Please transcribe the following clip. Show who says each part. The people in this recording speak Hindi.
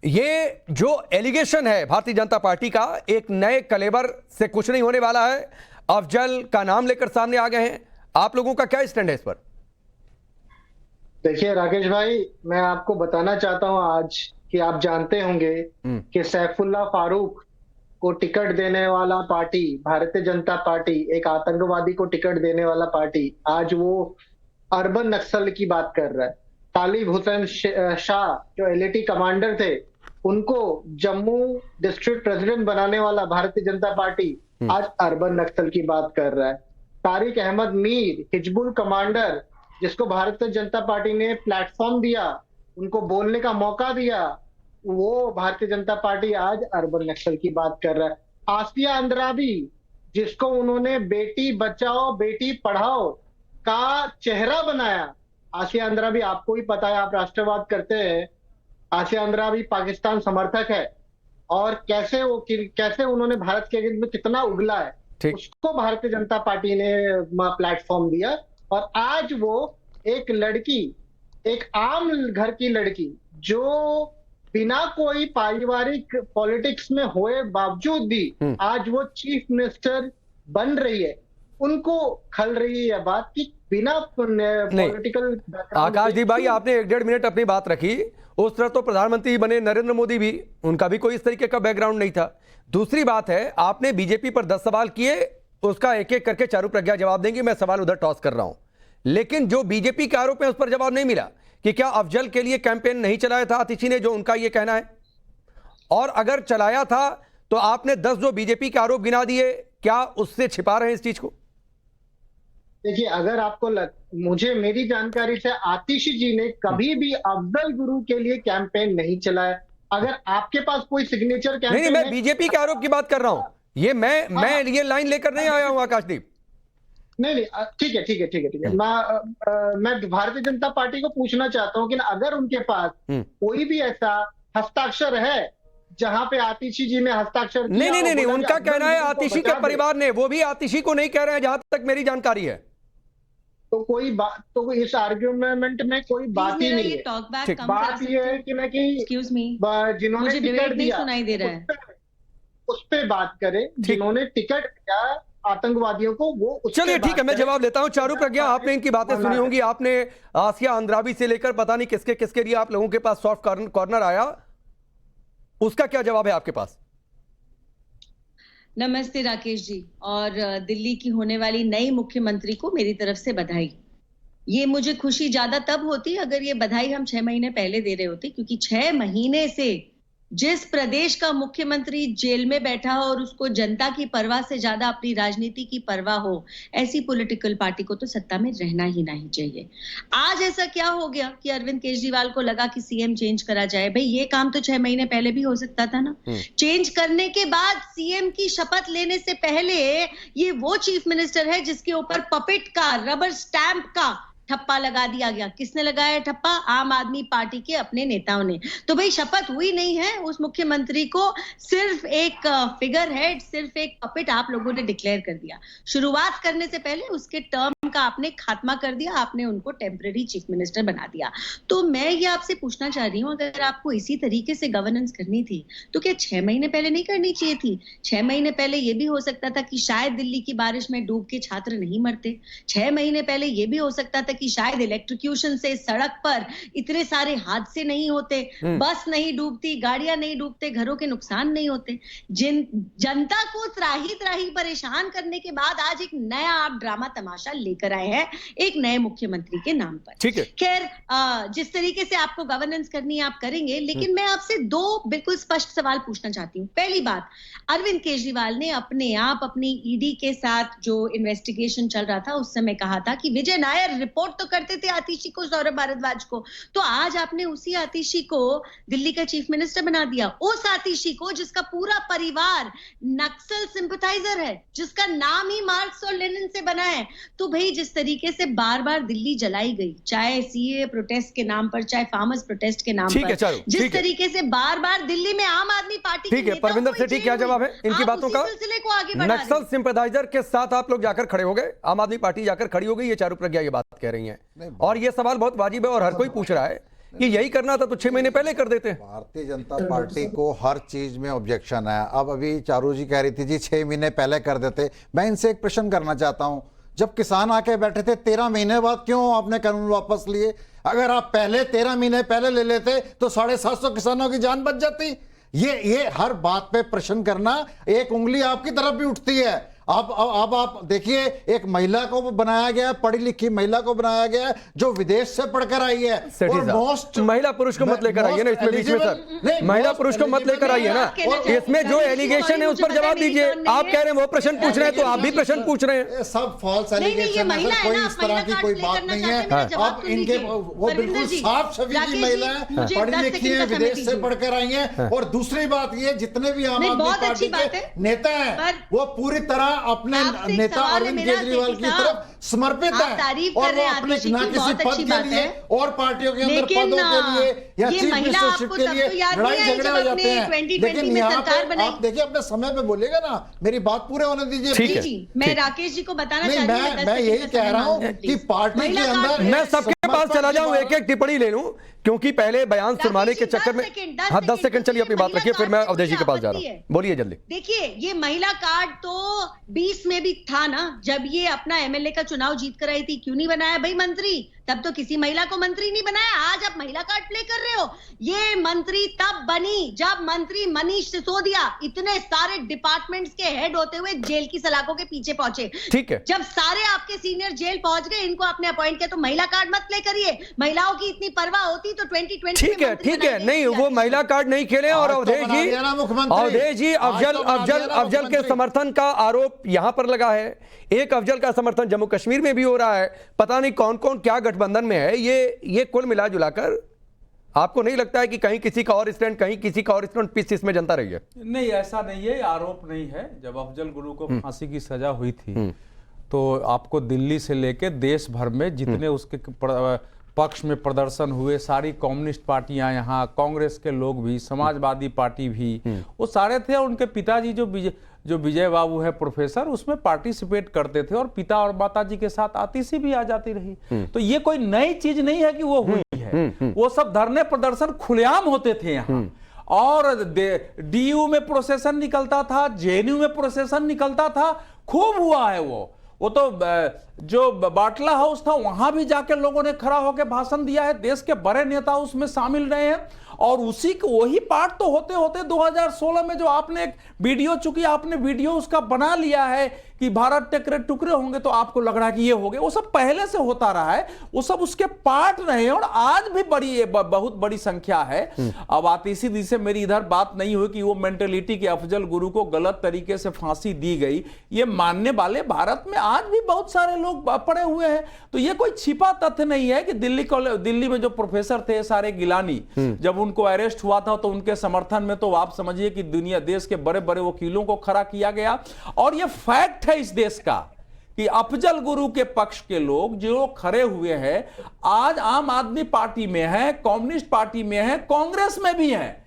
Speaker 1: ये जो एलिगेशन है भारतीय जनता पार्टी का, एक नए कलेबर से कुछ नहीं होने वाला है। अफजल का नाम लेकर सामने आ गए हैं। आप लोगों का क्या स्टैंड है इस पर?
Speaker 2: देखिए राकेश भाई, मैं आपको बताना चाहता हूं आज कि आप जानते होंगे कि सैफुल्लाह फारूक को टिकट देने वाला पार्टी भारतीय जनता पार्टी, एक आतंकवादी को टिकट देने वाला पार्टी, आज वो अर्बन नक्सल की बात कर रहा है। तालिब हुसैन शाह जो एलएटी कमांडर थे, उनको जम्मू डिस्ट्रिक्ट प्रेसिडेंट बनाने वाला भारतीय जनता पार्टी आज अर्बन नक्सल की बात कर रहा है। तारिक अहमद मीर हिजबुल कमांडर, जिसको भारतीय जनता पार्टी ने प्लेटफॉर्म दिया, उनको बोलने का मौका दिया, वो भारतीय जनता पार्टी आज अर्बन नक्सल की बात कर रहा है। आसिया अंद्राबी, जिसको उन्होंने बेटी बचाओ बेटी पढ़ाओ का चेहरा बनाया। आसिया अंद्राबी, आपको ही पता है, आप राष्ट्रवाद करते हैं। आसिया अंद्राबी पाकिस्तान समर्थक है और कैसे उन्होंने भारत के अगेंस्ट में कितना उगला है, उसको भारतीय जनता पार्टी ने प्लेटफॉर्म दिया। और आज वो एक लड़की, एक आम घर की लड़की, जो बिना कोई पारिवारिक पॉलिटिक्स में हुए बावजूद भी आज वो चीफ मिनिस्टर बन रही है, उनको खल रही है बात की बिना पॉलिटिकल।
Speaker 1: आकाशदीप भाई, आपने 1-1.5 मिनट अपनी बात रखी। उस तरह तो प्रधानमंत्री बने नरेंद्र मोदी भी, उनका भी कोई इस तरीके का बैकग्राउंड नहीं था। दूसरी बात है, आपने बीजेपी पर 10 सवाल किए, उसका एक एक करके चारू प्रज्ञा जवाब देंगे। मैं सवाल उधर टॉस कर रहा हूं, लेकिन जो बीजेपी के आरोप है उस पर जवाब नहीं मिला कि क्या अफजल के लिए कैंपेन नहीं चलाया था आतिशी ने, जो उनका यह कहना है, और अगर चलाया था तो आपने 10 जो बीजेपी के आरोप गिना दिए, क्या उससे छिपा रहे हैं इस चीज को?
Speaker 2: देखिए, अगर आपको मुझे मेरी जानकारी से आतिशी जी ने कभी भी अफजल गुरु के लिए कैंपेन नहीं चलाया। अगर आपके पास कोई सिग्नेचर कैंपेन
Speaker 1: नहीं, मैं बीजेपी के आरोप की बात कर रहा हूं। ये मैं ये लाइन लेकर नहीं आया हूं आकाशदीप।
Speaker 2: नहीं, ठीक है। मैं भारतीय जनता पार्टी को पूछना चाहता हूं कि अगर उनके पास कोई भी ऐसा हस्ताक्षर है जहां पे आतिशी जी ने हस्ताक्षर किया।
Speaker 1: नहीं, उनका कहना है आतिशी के परिवार ने, वो भी आतिशी को नहीं कह रहे हैं जहां तक मेरी जानकारी है।
Speaker 2: तो कोई बात, तो इस आर्ग्यूमेंट में कोई बात ही नहीं है। बात ये है कि जिन्होंने टिकट दिया
Speaker 3: सुनाई दे रहा है,
Speaker 2: उस पे बात करें। जिन्होंने टिकट दिया आतंकवादियों को, वो
Speaker 1: चलिए ठीक है, मैं जवाब देता हूं। चारू प्रज्ञा, आपने इनकी बातें सुनी होंगी। आपने आसिया अंद्राबी से लेकर पता नहीं किसके किसके लिए आप लोगों के पास सॉफ्ट कॉर्नर आया, उसका क्या जवाब है आपके पास?
Speaker 3: नमस्ते राकेश जी, और दिल्ली की होने वाली नई मुख्यमंत्री को मेरी तरफ से बधाई। ये मुझे खुशी ज्यादा तब होती अगर ये बधाई हम 6 महीने पहले दे रहे होते, क्योंकि 6 महीने से जिस प्रदेश का मुख्यमंत्री जेल में बैठा हो और उसको जनता की परवाह से ज्यादा अपनी राजनीति की परवाह हो, ऐसी पॉलिटिकल पार्टी को तो सत्ता में रहना ही नहीं चाहिए। आज ऐसा क्या हो गया कि अरविंद केजरीवाल को लगा कि सीएम चेंज करा जाए? भाई, ये काम तो 6 महीने पहले भी हो सकता था ना। चेंज करने के बाद सीएम की शपथ लेने से पहले ये वो चीफ मिनिस्टर है जिसके ऊपर पपेट का, रबर स्टैंप का ठप्पा लगा दिया गया। किसने लगाया ठप्पा? आम आदमी पार्टी के अपने नेताओं ने। तो भाई, शपथ हुई नहीं है, उस मुख्यमंत्री को सिर्फ एक फिगर हेड, सिर्फ एक पपेट आप लोगों ने डिक्लेयर कर दिया। शुरुआत करने से पहले उसके टर्म का आपने खात्मा कर दिया, आपने उनको टेम्पररी चीफ मिनिस्टर बना दिया। तो मैं ये आपसे पूछना चाह रही हूँ, अगर आपको इसी तरीके से गवर्नेंस करनी थी तो क्या 6 महीने पहले नहीं करनी चाहिए थी? 6 महीने पहले ये भी हो सकता था कि शायद दिल्ली की बारिश में डूब के छात्र नहीं मरते। 6 महीने पहले ये भी हो सकता था कि शायद इलेक्ट्रोक्यूशन से सड़क पर इतने सारे हादसे नहीं होते, बस नहीं डूबती, गाड़ियां नहीं डूबते, घरों के नुकसान नहीं होते। जनता को त्राही त्राही परेशान करने के बाद आज एक नया आप ड्रामा तमाशा लेकर आए हैं एक नए मुख्यमंत्री के नाम पर।
Speaker 1: ठीक है,
Speaker 3: खैर, जिस तरीके से आपको गवर्नेंस करनी है आप करेंगे, लेकिन मैं आपसे 2 बिल्कुल स्पष्ट सवाल पूछना चाहती हूँ। पहली बात, अरविंद केजरीवाल ने अपने आप अपनी ईडी के साथ जो इन्वेस्टिगेशन चल रहा था उस समय कहा था कि विजय नायर रिपोर्ट तो करते थे आतिशी को, सौरभ भारद्वाज को, तो आज आपने उसी आतिशी को दिल्ली का चीफ मिनिस्टर बना दिया। उस आतिशी को जिसका पूरा परिवार नक्सल सिंपथाइजर है, जिसका नाम ही मार्क्स और लेनिन से बना है। तो भाई, जिस तरीके से बार बार दिल्ली जलाई गई, चाहे सीए प्रोटेस्ट के नाम पर, चाहे फार्मर्स प्रोटेस्ट के नाम पर, जिस तरीके से बार बार दिल्ली में आम आदमी पार्टी,
Speaker 1: ठीक है, परविंदर सेठी, क्या जवाब है इनकी बातों का? नक्सल सिंपथाइजर के साथ आप लोग जाकर खड़े हो गए, आम आदमी पार्टी जाकर खड़ी हो गई, ये चारू प्रज्ञा ये बात कह रही है, और ये सवाल बहुत वाजिब है और हर कोई पूछ रहा है कि यही करना था तो 6 महीने पहले कर देते।
Speaker 4: भारतीय जनता पार्टी को हर चीज में ऑब्जेक्शन है। अब अभी चारू जी कह रही थी जी 6 महीने पहले कर देते। मैं इनसे एक प्रश्न करना चाहता हूं, जब किसान आके बैठे थे 13 महीने बाद क्यों आपने कानून वापस लिए? अगर आप पहले 13 महीने पहले ले लेते तो 750 किसानों की जान बच जाती। ये हर बात पे प्रश्न करना, एक उंगली आपकी तरफ भी उठती है। अब आप देखिए, एक महिला को बनाया गया, पढ़ी लिखी महिला को बनाया गया जो विदेश से पढ़कर आई है। और मोस्ट
Speaker 1: महिला पुरुष को मत लेकर आइए ना इसमें बीच में सर, महिला पुरुष को मत लेकर आइए ना। इसमें जो एलिगेशन है उस पर जवाब दीजिए। आप कह रहे हैं वो प्रश्न पूछ रहे हैं तो आप भी प्रश्न पूछ रहे हैं।
Speaker 4: सब फॉल्स एलिगेशन है, कोई इस तरह की कोई बात नहीं है। अब इनके वो बिल्कुल साफ छवि महिला है, पढ़ी लिखी है, विदेश से पढ़कर आई है। और दूसरी बात ये, जितने भी आम आदमी पार्टी के नेता हैं वो पूरी तरह अपने नेता अरविंद केजरीवाल की तरफ समर्पित है। और वो अपने ना किसी पद के लिए और पार्टियों के अंदर पदों के लिए या चीफ मिनिस्टरशिप के लिए लड़ाई झगड़े हो जाते हैं। लेकिन यहाँ पे आप देखिए, अपने समय पे बोलिएगा ना, मेरी बात पूरे होने दीजिए।
Speaker 3: मैं राकेश जी को बताना चाहती हूं,
Speaker 4: मैं यही कह रहा हूँ कि पार्टी के अंदर
Speaker 1: मैं सबके पास चला जाऊं, एक एक टिप्पणी ले लूं, क्योंकि पहले बयान सुनवाने के चक्कर में। हाँ 10 सेकंड चलिए अपनी बात रखिए, फिर मैं अवधेश जी के पास जा रहा हूँ। बोलिए जल्दी।
Speaker 3: देखिए, ये महिला कार्ड तो 20 में भी था ना, जब ये अपना एमएलए का चुनाव जीत कर आई थी। क्यों नहीं बनाया भाई मंत्री? तब तो किसी महिला को मंत्री नहीं बनाया। आज आप महिला कार्ड प्ले कर रहे हो। ये मंत्री तब बनी जब मंत्री मनीष सिसोदिया इतने सारे डिपार्टमेंट्स के हेड होते हुए जेल की सलाखों के पीछे पहुंचे।
Speaker 1: ठीक है,
Speaker 3: जब सारे आपके सीनियर जेल पहुंच गए, इनको आपने अपॉइंट किया, तो महिला कार्ड मत प्ले करिए। महिलाओं की इतनी परवाह होती तो 2020
Speaker 1: ठीक है, नहीं वो महिला कार्ड नहीं खेले। और अवधेश जी अफजल के समर्थन का आरोप यहां पर लगा है, एक अफजल का समर्थन जम्मू कश्मीर में भी हो रहा है। पता नहीं कौन कौन क्या गठबंधन में है। ये कुल मिला जुलाकर आपको नहीं लगता है कि कहीं किसी का और स्टैंड, कहीं किसी का और स्टैंड पीस इसमें जनता रही है?
Speaker 5: नहीं, ऐसा नहीं है, आरोप नहीं है। जब अफजल गुरु को फांसी की सजा हुई थी तो आपको दिल्ली से लेके देश भर में जितने उसके पक्ष में प्रदर्शन हुए, सारी कम्युनिस्ट पार्टियां, यहाँ कांग्रेस के लोग भी, समाजवादी पार्टी भी, वो सारे थे। और उनके पिताजी जो विजय बाबू है प्रोफेसर, उसमें पार्टिसिपेट करते थे और पिता और माता जी के साथ आतिशी भी आ जाती रही। तो ये कोई नई चीज नहीं है कि वो हुई है। वो सब धरने प्रदर्शन खुलेआम होते थे यहाँ। और डीयू में प्रोसेसन निकलता था, जेएनयू में प्रोसेसन निकलता था, खूब हुआ है वो तो जो बाटला हाउस था वहां भी जाके लोगों ने खड़ा होकर भाषण दिया है। देश के बड़े नेता उसमें शामिल रहे हैं। और उसी को वही पार्ट तो होते होते 2016 में जो आपने एक वीडियो, चूंकि आपने वीडियो उसका बना लिया है कि भारत टुकड़े टुकड़े होंगे तो आपको लग रहा है कि ये हो गए, वो सब पहले से होता रहा है, वो सब उसके पार्ट रहे हैं। और आज भी बहुत बड़ी संख्या है। अब आतिशी दी से मेरी इधर बात नहीं हुई कि वो मेंटेलिटी के अफजल गुरु को गलत तरीके से फांसी दी गई, ये मानने वाले भारत में आज भी बहुत सारे लोग पड़े हुए हैं। तो ये कोई छिपा तथ्य नहीं है कि दिल्ली में जो प्रोफेसर थे सारे गिलानी, जब उनको अरेस्ट हुआ था तो उनके समर्थन में तो आप समझिए कि दुनिया देश के बड़े बड़े वकीलों को खड़ा किया गया। और ये फैक्ट है इस देश का कि अफजल गुरु के पक्ष के लोग जो खड़े हुए हैं आज आम आदमी पार्टी में हैं, कम्युनिस्ट पार्टी में हैं, कांग्रेस में भी हैं।